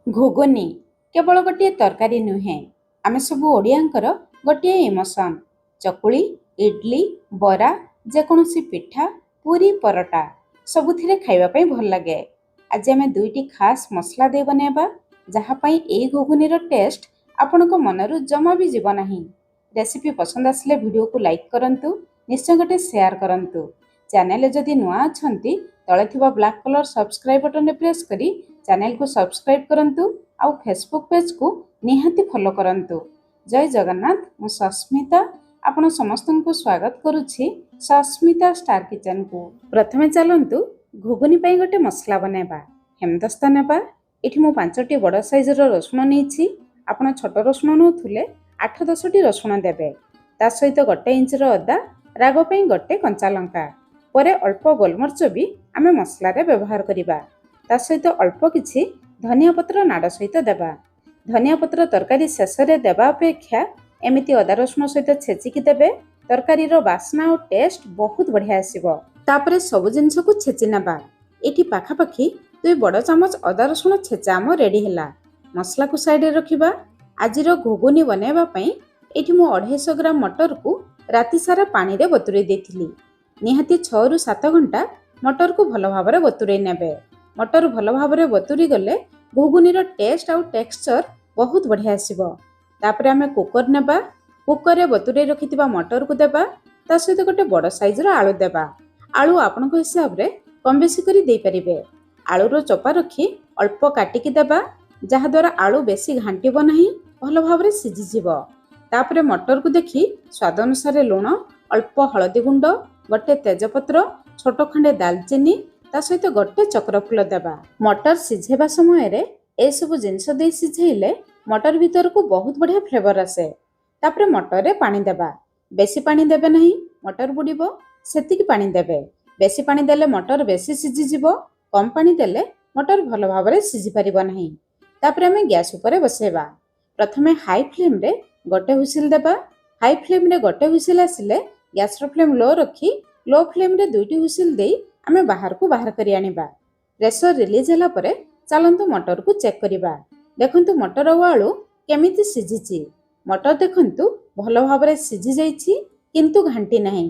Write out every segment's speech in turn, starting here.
ଘୁଗୁନି କେବଳ ଗୋଟିଏ ତରକାରୀ ନୁହେଁ, ଆମେ ସବୁ ଓଡ଼ିଆଙ୍କର ଗୋଟିଏ ଇମୋସନ୍। ଚକୁଳି, ଇଡଲି, ବରା, ଯେକୌଣସି ପିଠା, ପୁରୀ, ପରଟା ସବୁଥିରେ ଖାଇବା ପାଇଁ ଭଲ ଲାଗେ। ଆଜି ଆମେ ଦୁଇଟି ଖାସ୍ ମସଲା ଦେଇ ବନେଇବା, ଯାହା ପାଇଁ ଏହି ଘୁଗୁନିର ଟେଷ୍ଟ ଆପଣଙ୍କ ମନରୁ ଜମା ବି ଯିବ ନାହିଁ। ରେସିପି ପସନ୍ଦ ଆସିଲେ ଭିଡ଼ିଓକୁ ଲାଇକ୍ କରନ୍ତୁ, ନିଶ୍ଚୟ ଗୋଟେ ସେୟାର କରନ୍ତୁ। ଚ୍ୟାନେଲରେ ଯଦି ନୂଆ ଅଛନ୍ତି ତଳେ ଥିବା ବ୍ଲାକ୍ କଲର୍ ସବସ୍କ୍ରାଇବ୍ ବଟନରେ ପ୍ରେସ୍ କରି ଚ୍ୟାନେଲକୁ ସବସ୍କ୍ରାଇବ୍ କରନ୍ତୁ ଆଉ ଫେସବୁକ୍ ପେଜକୁ ନିହାତି ଫଲୋ କରନ୍ତୁ। ଜୟ ଜଗନ୍ନାଥ, ମୁଁ ସସ୍ମିତା ଆପଣ ସମସ୍ତଙ୍କୁ ସ୍ୱାଗତ କରୁଛି ସସ୍ମିତା ଷ୍ଟାର କିଚେନକୁ। ପ୍ରଥମେ ଚାଲନ୍ତୁ ଘୁଗୁନି ପାଇଁ ଗୋଟେ ମସଲା ବନେଇବା। ହେମଦସ୍ତା ନେବା। ଏଠି ମୁଁ 5ଟି ବଡ଼ ସାଇଜର ରସୁଣ ନେଇଛି। ଆପଣ ଛୋଟ ରସୁଣ ନେଉଥିଲେ 8-10ଟି ରସୁଣ ଦେବେ। ତା ସହିତ 1 ଇଞ୍ଚର ଅଦା, ରାଗ ପାଇଁ 1 କଞ୍ଚା ଲଙ୍କା। ପରେ ଅଳ୍ପ ଗୋଲମରିଚ ବି ଆମେ ମସଲାରେ ବ୍ୟବହାର କରିବା। ତା ସହିତ ଅଳ୍ପ କିଛି ଧନିଆ ପତ୍ର ନାଡ଼ ସହିତ ଦେବା। ଧନିଆ ପତ୍ର ତରକାରୀ ଶେଷରେ ଦେବା ଅପେକ୍ଷା ଏମିତି ଅଦା ରସୁଣ ସହିତ ଛେଚିକି ଦେବେ, ତରକାରୀର ବାସ୍ନା ଆଉ ଟେଷ୍ଟ ବହୁତ ବଢ଼ିଆ ଆସିବ। ତାପରେ ସବୁ ଜିନିଷକୁ ଛେଚି ନେବା। ଏଠି ପାଖାପାଖି 2 ବଡ଼ ଚାମଚ ଅଦା ରସୁଣ ଛେଚା ଆମ ରେଡ଼ି ହେଲା। ମସଲାକୁ ସାଇଡ଼ରେ ରଖିବା। ଆଜିର ଘୁଗୁନି ବନେଇବା ପାଇଁ ଏଠି ମୁଁ 250 ଗ୍ରାମ ମଟରକୁ ରାତି ସାରା ପାଣିରେ ବତୁରେଇ ଦେଇଥିଲି। ନିହାତି 6-7 ଘଣ୍ଟା ମଟରକୁ ଭଲ ଭାବରେ ବତୁରେଇ ନେବେ। ମଟର ଭଲ ଭାବରେ ବତୁରି ଗଲେ ଘୁଗୁନିର ଟେଷ୍ଟ ଆଉ ଟେକ୍ସଚର ବହୁତ ବଢ଼ିଆ ଆସିବ। ତାପରେ ଆମେ କୁକର ନେବା। କୁକରରେ ବତୁରେଇ ରଖିଥିବା ମଟରକୁ ଦେବା। ତା ସହିତ 1 ବଡ଼ ସାଇଜର ଆଳୁ ଦେବା। ଆଳୁ ଆପଣଙ୍କ ହିସାବରେ କମ୍ ବେଶୀ କରି ଦେଇପାରିବେ। ଆଳୁର ଚୋପା ରଖି ଅଳ୍ପ କାଟିକି ଦେବା, ଯାହାଦ୍ୱାରା ଆଳୁ ବେଶୀ ଘାଣ୍ଟିବ ନାହିଁ, ଭଲ ଭାବରେ ସିଝିଯିବ। ତାପରେ ମଟରକୁ ଦେଖି ସ୍ୱାଦ ଅନୁସାରେ ଲୁଣ, ଅଳ୍ପ ହଳଦୀ ଗୁଣ୍ଡ, 1 ତେଜପତ୍ର, ଛୋଟ ଖଣ୍ଡେ ଡାଲଚିନି, ତା ସହିତ 1 ଚକ୍ରଫୁଲ ଦେବା। ମଟର ସିଝେଇବା ସମୟରେ ଏସବୁ ଜିନିଷ ଦେଇ ସିଝେଇଲେ ମଟର ଭିତରକୁ ବହୁତ ବଢ଼ିଆ ଫ୍ଲେଭର ଆସେ। ତାପରେ ମଟରରେ ପାଣି ଦେବା। ବେଶୀ ପାଣି ଦେବେ ନାହିଁ, ମଟର ବୁଡ଼ିବ, ସେତିକି ପାଣି ଦେବେ। ବେଶୀ ପାଣି ଦେଲେ ମଟର ବେଶୀ ସିଝିଯିବ, କମ୍ ପାଣି ଦେଲେ ମଟର ଭଲ ଭାବରେ ସିଝି ପାରିବ ନାହିଁ। ତାପରେ ଆମେ ଗ୍ୟାସ୍ ଉପରେ ବସେଇବା। ପ୍ରଥମେ ହାଇ ଫ୍ଲେମ୍ରେ 1 ହୁଇସିଲ୍ ଦେବା। ହାଇ ଫ୍ଲେମ୍ରେ 1 ହୁଇସିଲ୍ ଆସିଲେ ଗ୍ୟାସ୍ର ଫ୍ଲେମ୍ ଲୋ ରଖି ଲୋ ଫ୍ଲେମ୍ରେ 2ଟି ହୁଇସିଲ୍ ଦେଇ ଆମେ ବାହାରକୁ ବାହାର କରି ଆଣିବା। ପ୍ରେସର ରିଲିଜ୍ ହେଲା ପରେ ଚାଲନ୍ତୁ ମଟରକୁ ଚେକ୍ କରିବା। ଦେଖନ୍ତୁ ମଟର ଆଉ ଆଳୁ କେମିତି ସିଝିଛି। ମଟର ଦେଖନ୍ତୁ ଭଲ ଭାବରେ ସିଝି ଯାଇଛି, କିନ୍ତୁ ଘାଣ୍ଟି ନାହିଁ।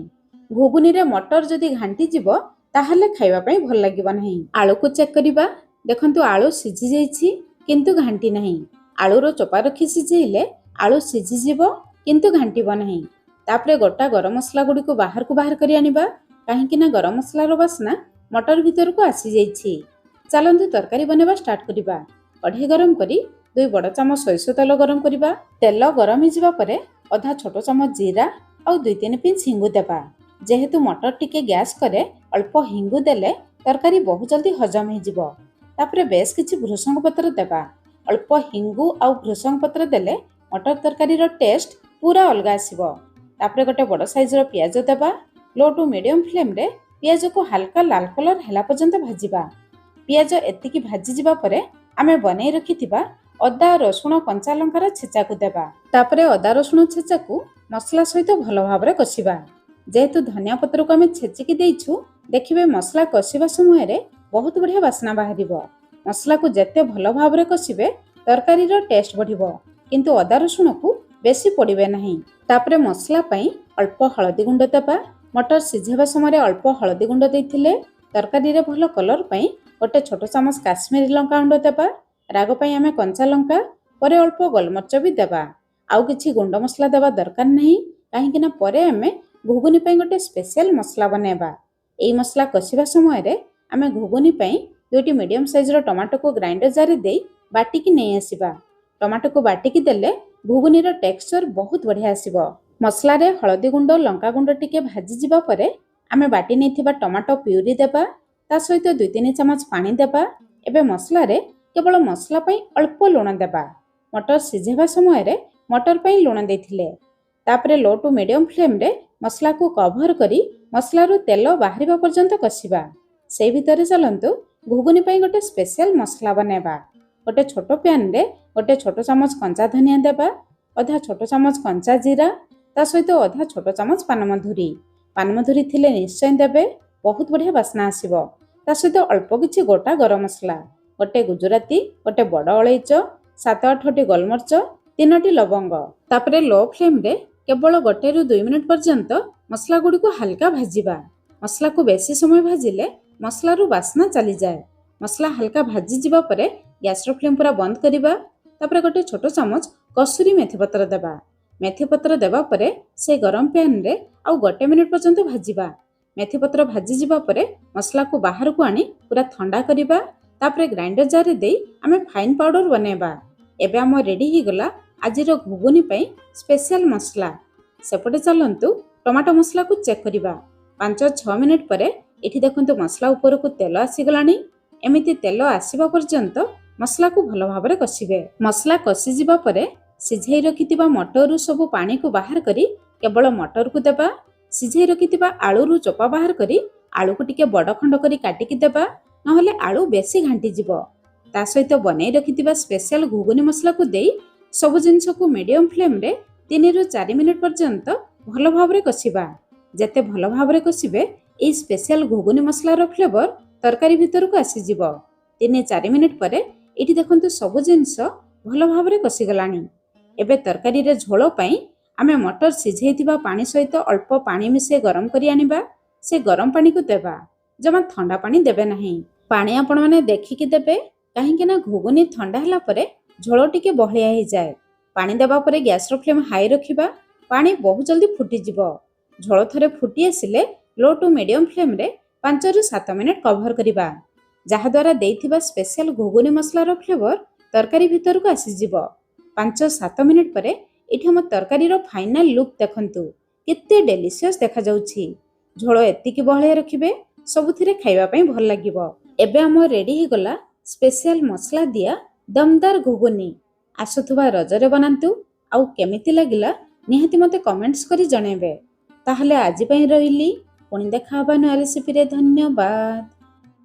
ଘୁଗୁନିରେ ମଟର ଯଦି ଘାଣ୍ଟି ଯିବ ତାହେଲେ ଖାଇବା ପାଇଁ ଭଲ ଲାଗିବ ନାହିଁ। ଆଳୁକୁ ଚେକ୍ କରିବା। ଦେଖନ୍ତୁ ଆଳୁ ସିଝି ଯାଇଛି, କିନ୍ତୁ ଘାଣ୍ଟି ନାହିଁ। ଆଳୁର ଚୋପା ରଖି ସିଝେଇଲେ ଆଳୁ ସିଝିଯିବ, କିନ୍ତୁ ଘାଣ୍ଟିବ ନାହିଁ। ତାପରେ ଗୋଟା ଗରମ ମସଲା ଗୁଡ଼ିକୁ ବାହାରକୁ ବାହାର କରି ଆଣିବା, କାହିଁକି ନା ଗରମ ମସଲାର ବାସ୍ନା ମଟର ଭିତରକୁ ଆସିଯାଇଛି। ଚାଲନ୍ତୁ ତରକାରୀ ବନେଇବା ଷ୍ଟାର୍ଟ କରିବା। କଢ଼େଇ ଗରମ କରି 2 ବଡ଼ ଚାମଚ ସୋରିଷ ତେଲ ଗରମ କରିବା। ତେଲ ଗରମ ହେଇଯିବା ପରେ ଅଧା ଛୋଟ ଚାମଚ ଜିରା ଆଉ 2-3 ପିଞ୍ଚ ହିଙ୍ଗୁ ଦେବା। ଯେହେତୁ ମଟର ଟିକେ ଗ୍ୟାସ୍ କରେ, ଅଳ୍ପ ହିଙ୍ଗୁ ଦେଲେ ତରକାରୀ ବହୁତ ଜଲ୍ଦି ହଜମ ହେଇଯିବ। ତାପରେ ବେଶ କିଛି ଭୃଷଙ୍ଗ ପତ୍ର ଦେବା। ଅଳ୍ପ ହିଙ୍ଗୁ ଆଉ ଭୃଷଙ୍ଗ ପତ୍ର ଦେଲେ ମଟର ତରକାରୀର ଟେଷ୍ଟ ପୁରା ଅଲଗା ଆସିବ। ତାପରେ 1 ବଡ଼ ସାଇଜର ପିଆଜ ଦେବା। ଲୋ ଟୁ ମିଡ଼ିୟମ ଫ୍ଲେମ୍ରେ ପିଆଜକୁ ହାଲକା ଲାଲ କଲର ହେଲା ପର୍ଯ୍ୟନ୍ତ ଭାଜିବା। ପିଆଜ ଏତିକି ଭାଜିଯିବା ପରେ ଆମେ ବନେଇ ରଖିଥିବା ଅଦା, ରସୁଣ, କଞ୍ଚା ଲଙ୍କାର ଛେଚାକୁ ଦେବା। ତାପରେ ଅଦା ରସୁଣ ଛେଚାକୁ ମସଲା ସହିତ ଭଲ ଭାବରେ କଷିବା। ଯେହେତୁ ଧନିଆ ପତ୍ରକୁ ଆମେ ଛେଚିକି ଦେଇଛୁ, ଦେଖିବେ ମସଲା କଷିବା ସମୟରେ ବହୁତ ବଢ଼ିଆ ବାସ୍ନା ବାହାରିବ। ମସଲାକୁ ଯେତେ ଭଲ ଭାବରେ କଷିବେ ତରକାରୀର ଟେଷ୍ଟ ବଢ଼ିବ, କିନ୍ତୁ ଅଦା ରସୁଣକୁ ବେଶୀ ପୋଡ଼ିବେ ନାହିଁ। ତାପରେ ମସଲା ପାଇଁ ଅଳ୍ପ ହଳଦୀ ଗୁଣ୍ଡ ଦେବା। ମଟର ସିଝେଇବା ସମୟରେ ଅଳ୍ପ ହଳଦୀ ଗୁଣ୍ଡ ଦେଇଥିଲେ। ତରକାରୀରେ ଭଲ କଲର ପାଇଁ 1 ଛୋଟ ଚାମଚ କାଶ୍ମୀରୀ ଲଙ୍କା ଗୁଣ୍ଡ ଦେବା। ରାଗ ପାଇଁ ଆମେ କଞ୍ଚା ଲଙ୍କା, ପରେ ଅଳ୍ପ ଗୋଲମରିଚ ବି ଦେବା। ଆଉ କିଛି ଗୁଣ୍ଡ ମସଲା ଦେବା ଦରକାର ନାହିଁ, କାହିଁକି ନା ପରେ ଆମେ ଘୁଗୁନି ପାଇଁ 1 ସ୍ପେଶାଲ ମସଲା ବନେଇବା। ଏହି ମସଲା କଷିବା ସମୟରେ ଆମେ ଘୁଗୁନି ପାଇଁ 2ଟି ମିଡ଼ିୟମ ସାଇଜର ଟମାଟୋକୁ ଗ୍ରାଇଣ୍ଡର ଜାରରେ ଦେଇ ବାଟିକି ନେଇ ଆସିବା। ଟମାଟୋକୁ ବାଟିକି ଦେଲେ ଘୁଗୁନିର ଟେକ୍ସଚର ବହୁତ ବଢ଼ିଆ ଆସିବ। ମସଲାରେ ହଳଦୀ ଗୁଣ୍ଡ, ଲଙ୍କା ଗୁଣ୍ଡ ଟିକେ ଭାଜିଯିବା ପରେ ଆମେ ବାଟି ନେଇଥିବା ଟମାଟୋ ପ୍ୟୁରି ଦେବା। ତା ସହିତ 2-3 ଚାମଚ ପାଣି ଦେବା। ଏବେ ମସଲାରେ କେବଳ ମସଲା ପାଇଁ ଅଳ୍ପ ଲୁଣ ଦେବା। ମଟର ସିଝେଇବା ସମୟରେ ମଟର ପାଇଁ ଲୁଣ ଦେଇଥିଲେ। ତାପରେ ଲୋ ଟୁ ମିଡ଼ିୟମ ଫ୍ଲେମ୍ରେ ମସଲାକୁ କଭର କରି ମସଲାରୁ ତେଲ ବାହାରିବା ପର୍ଯ୍ୟନ୍ତ କଷିବା। ସେଇ ଭିତରେ ଚାଲନ୍ତୁ ଘୁଗୁନି ପାଇଁ 1 ସ୍ପେଶାଲ ମସଲା ବନେଇବା। 1 ଛୋଟ ପ୍ୟାନ୍ରେ 1 ଛୋଟ ଚାମଚ କଞ୍ଚା ଧନିଆ ଦେବା। ଅଧା ଛୋଟ ଚାମଚ କଞ୍ଚା ଜିରା, ତା ସହିତ ଅଧା ଛୋଟ ଚାମଚ ପାନମଧୁରୀ। ପାନମଧୁରୀ ଥିଲେ ନିଶ୍ଚୟ ଦେବେ, ବହୁତ ବଢ଼ିଆ ବାସ୍ନା ଆସିବ। ତା ସହିତ ଅଳ୍ପ କିଛି ଗୋଟା ଗରମ ମସଲା। गोटे गुजराती, गोटे बड़ अलैच, 7-8टी गोलमरिच, 3टी लवंग। तापरे लो फ्लेम रे केवल 1 ରୁ 2 मिनिट पर्यंत मसला गुड़ी को हल्का भाजिबा। मसला को बेसी समय भाजिले मसला रु बास्ना चली जाए। मसला हल्का भाजी जिबा परे गैस रो फ्लेम पूरा बंद करिबा। तापरे गोटे छोट चामच कसूरी मेथी पत्र देबा। मेथी पत्र देबा परे से गरम पैन रे आउ 1 मिनिट पर्यंत भाजिबा। मेथी पत्र भाजी जिबा परे मसला को बाहर को आनी पूरा ठंडा करिबा। तापरे ग्राइंडर जार रे देई आमे फाइन पाउडर बनेबा। एबे हम रेडी ही गला आजिर घुगुनी पई स्पेशल मसला। सेपटे चलंतु टमाटो मसला को चेक करिबा। 5-6 मिनिट परे एठी देखंतु मसला ऊपर को तेल आसी गलानी। एमिति तेल आसीबा पर्यंत मसला को भलो भाबरे कसिबे। मसला कसी जिबा परे सिझाई रखितिबा मटरु सब पानी को बाहर करी केवल मटर को देबा। सिझाई रखितिबा आलू रु चोपा बाहर करी आलू को टिके बड़ खंड करी काटिकी देबा, नहले आलू बेसी घांटी जिवो। ता सहित बनै रखितिबा स्पेशल घुगुनी मसला को देई सब जिंस को मीडियम फ्लेम रे 3 ରୁ 4 मिनिट पर्यंत भलो भाबरे कसिबा। जेते भलो भाबरे कसिबे ए स्पेशल घुगुनी मसला रो फ्लेवर तरकारी भीतर को आसी जिवो। 3-4 मिनिट परे एठी देखंतु सब जिंस भलो भाबरे कसी गलानी। एबे तरकारी रे झोलो पई आमे मटर सिझेइतिबा पानी सहित अल्प पानी मिसे गरम करी आनिबा। से गरम पानी को देबा, जमा ठंडा पानी देबे नाही। पानी आपण माने देखिकी देबे, काहे कि ना घुगुनी ठंडा हला परे झोलो टिके बहलिया ही जाए। पानी देबा परे गैस रो फ्लेम हाई रखिबा। पानी बहुत जल्दी फुटी जिवो। झोलो थरे फुटी आसिले लो टू मीडियम फ्लेम रे 5 ରୁ 7 मिनिट कवर करिबा, जहा द्वारा देइथिबा स्पेशल घुगुनी मसला रो फ्लेवर तरकारी भीतर को आसी जिवो। 5-7 मिनिट परे एठी हम तरकारी रो फाइनल लुक देखंतु केते डेलिशियस देखा जाउछि। झोलो एतिकी बहलिया रखिबे, सबुथिरे खाइबा पई भल लागिबो। एबे हम रेडी ही गला स्पेशल मसला दिया दमदार घुगुनी। आसुथुबा रजरे बनांतु, आउ केमिति लागिला निहाती मते कमेंट्स करी जणेबे। ताहले आजि पई रहिली, पुणी देखा हबा नुआ रेसिपी रे। धन्यवाद।